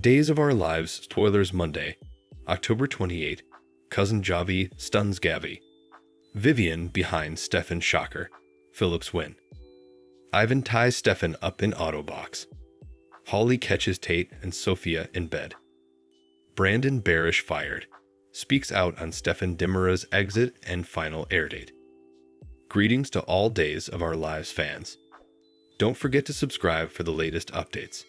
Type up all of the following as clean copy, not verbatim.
Days of Our Lives spoilers Monday, October 28. Cousin Javi stuns Gabby. Vivian behind Stefan shocker. Philip's win. Ivan ties Stefan up in Autobox. Holly catches Tate and Sophia in bed. Brandon Barash fired. Speaks out on Stefan Dimera's exit and final airdate. Greetings to all Days of Our Lives fans. Don't forget to subscribe for the latest updates.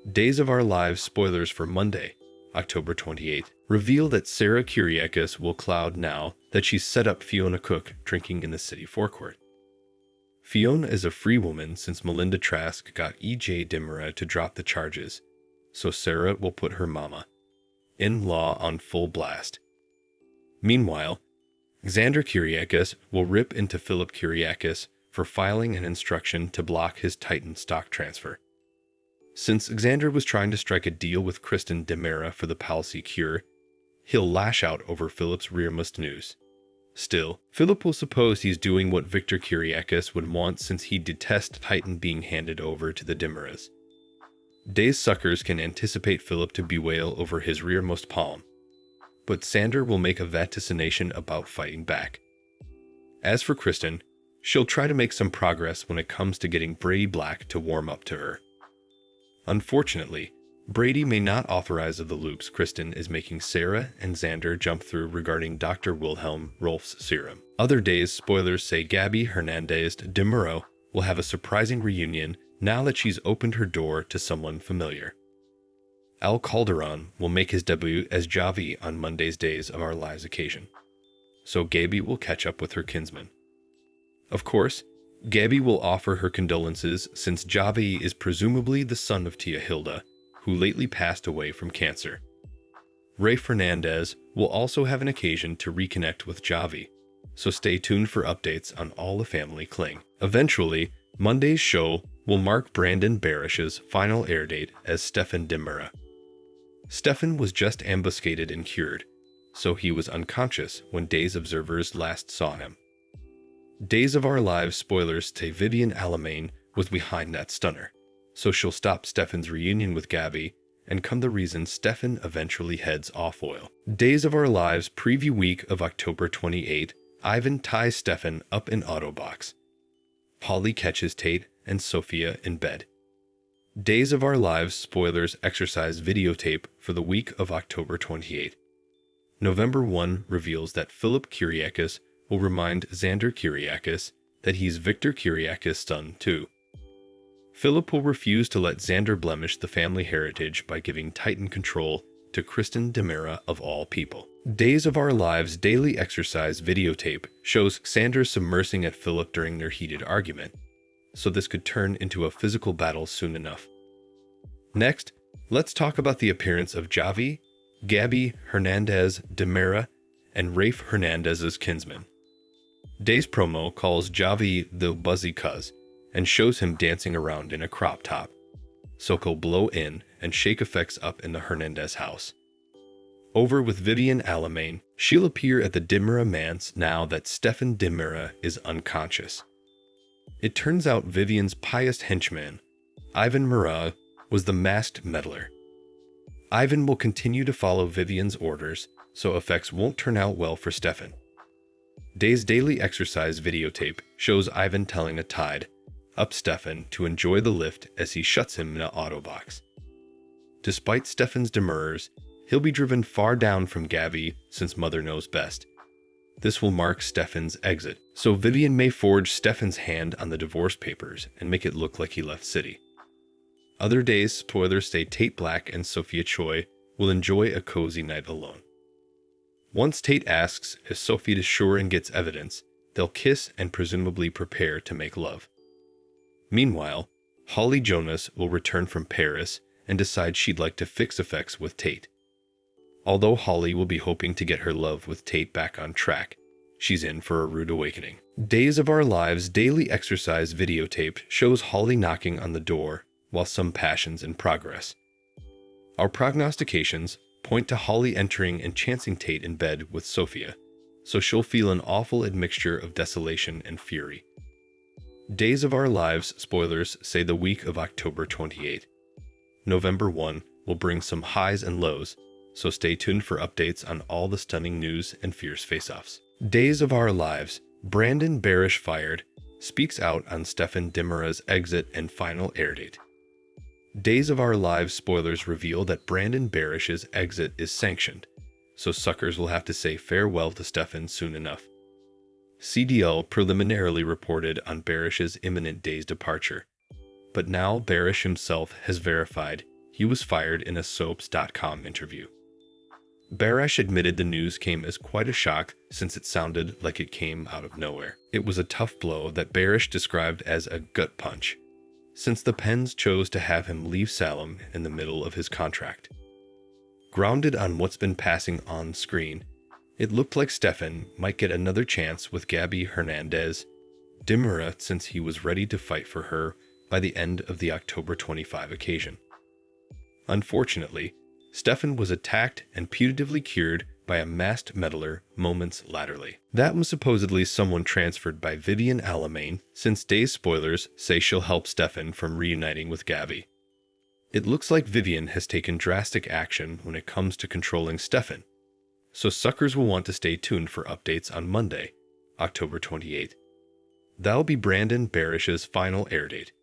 Days of Our Lives spoilers for Monday, October 28th, reveal that Sarah Kyriakis will cloud now that she's set up Fiona Cook drinking in the city forecourt. Fiona is a free woman since Melinda Trask got E.J. Dimera to drop the charges, so Sarah will put her mama-in-law on full blast. Meanwhile, Xander Kyriakis will rip into Philip Kyriakis for filing an instruction to block his Titan stock transfer. Since Xander was trying to strike a deal with Kristen Dimera for the palsy cure, he'll lash out over Philip's rearmost news. Still, Philip will suppose he's doing what Victor Kyriakis would want since he detests Titan being handed over to the Dimeras. Days suckers can anticipate Philip to bewail over his rearmost palm, but Xander will make a vaticination about fighting back. As for Kristen, she'll try to make some progress when it comes to getting Brady Black to warm up to her. Unfortunately, Brady may not authorize of the loops Kristen is making Sarah and Xander jump through regarding Dr. Wilhelm Rolf's serum. Other Days spoilers say Gabby Hernandez Dimero will have a surprising reunion now that she's opened her door to someone familiar. Al Calderon will make his debut as Javi on Monday's Days of Our Lives occasion, so Gabby will catch up with her kinsman. Of course, Gabby will offer her condolences since Javi is presumably the son of Tia Hilda, who lately passed away from cancer. Ray Fernandez will also have an occasion to reconnect with Javi, so stay tuned for updates on all the family cling. Eventually, Monday's show will mark Brandon Barash's final airdate as Stefan Dimera. Stefan was just ambuscaded and cured, so he was unconscious when Days observers last saw him. Days of Our Lives spoilers say Vivian Alamain was behind that stunner, so she'll stop Stefan's reunion with Gabby and come the reason Stefan eventually heads off oil. Days of Our Lives preview week of October 28, Ivan ties Stefan up in Autobox. Holly catches Tate and Sophia in bed. Days of Our Lives spoilers exercise videotape for the week of October 28. November 1 reveals that Philip Kyriakis will remind Xander Kyriakis that he's Victor Kyriakis' son too. Philip will refuse to let Xander blemish the family heritage by giving Titan control to Kristen Dimera of all people. Days of Our Lives daily exercise videotape shows Xander submersing at Philip during their heated argument, so this could turn into a physical battle soon enough. Next, let's talk about the appearance of Javi, Gabby Hernandez Dimera, and Rafe Hernandez's kinsman. Days promo calls Javi the Buzzy Cuz and shows him dancing around in a crop top, so he'll blow in and shake effects up in the Hernandez house. Over with Vivian Alamain, she'll appear at the Dimera manse now that Stefan Dimera is unconscious. It turns out Vivian's pious henchman, Ivan Murrah, was the masked meddler. Ivan will continue to follow Vivian's orders, so effects won't turn out well for Stefan. Days daily exercise videotape shows Ivan telling a tied up Stefan to enjoy the lift as he shuts him in an Autobox. Despite Stefan's demurs, he'll be driven far down from Gabby since Mother knows best. This will mark Stefan's exit, so Vivian may forge Stefan's hand on the divorce papers and make it look like he left city. Other Days spoilers say Tate Black and Sophia Choi will enjoy a cozy night alone. Once Tate asks if Sophie is sure and gets evidence, they'll kiss and presumably prepare to make love. Meanwhile, Holly Jonas will return from Paris and decide she'd like to fix effects with Tate. Although Holly will be hoping to get her love with Tate back on track, she's in for a rude awakening. Days of Our Lives daily exercise videotape shows Holly knocking on the door while some passion's in progress. Our prognostications point to Holly entering and chancing Tate in bed with Sophia, so she'll feel an awful admixture of desolation and fury. Days of Our Lives spoilers say the week of October 28. November 1 will bring some highs and lows, so stay tuned for updates on all the stunning news and fierce face-offs. Days of Our Lives, Brandon Barash fired, speaks out on Stefan Dimura's exit and final air date. Days of Our Lives spoilers reveal that Brandon Barash's exit is sanctioned, so suckers will have to say farewell to Stefan soon enough. CDL preliminarily reported on Barash's imminent day's departure, but now Barash himself has verified he was fired in a Soaps.com interview. Barash admitted the news came as quite a shock since it sounded like it came out of nowhere. It was a tough blow that Barash described as a gut punch, since the Pens chose to have him leave Salem in the middle of his contract. Grounded on what's been passing on screen, it looked like Stefan might get another chance with Gabby Hernandez Dimura since he was ready to fight for her by the end of the October 25 occasion. Unfortunately, Stefan was attacked and putatively cured by a masked meddler moments laterally. That was supposedly someone transferred by Vivian Alamain, since Day's spoilers say she'll help Stefan from reuniting with Gabby. It looks like Vivian has taken drastic action when it comes to controlling Stefan, so suckers will want to stay tuned for updates on Monday, October 28th. That'll be Brandon Barash's final air date,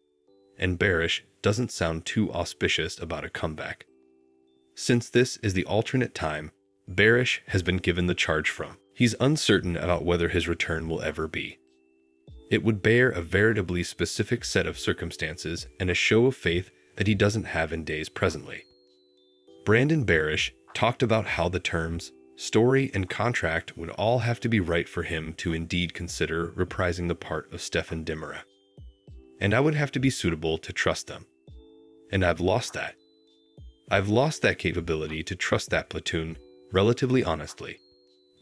and Barash doesn't sound too auspicious about a comeback. Since this is the alternate time Barash has been given the charge from, he's uncertain about whether his return will ever be. It would bear a veritably specific set of circumstances and a show of faith that he doesn't have in Days presently. Brandon Barash talked about how the terms, story, and contract would all have to be right for him to indeed consider reprising the part of Stefan Dimura. And I would have to be suitable to trust them. And I've lost that. I've lost that capability to trust that platoon, relatively honestly,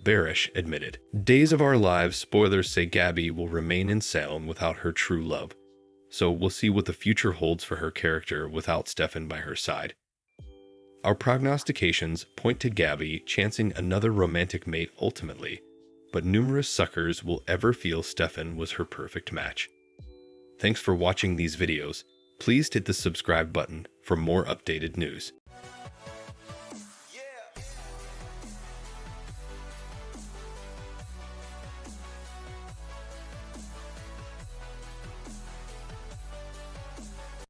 Barash admitted. Days of Our Lives spoilers say Gabby will remain in Salem without her true love, so we'll see what the future holds for her character without Stefan by her side. Our prognostications point to Gabby chancing another romantic mate ultimately, but numerous suckers will ever feel Stefan was her perfect match. Thanks for watching these videos. Please hit the subscribe button for more updated news.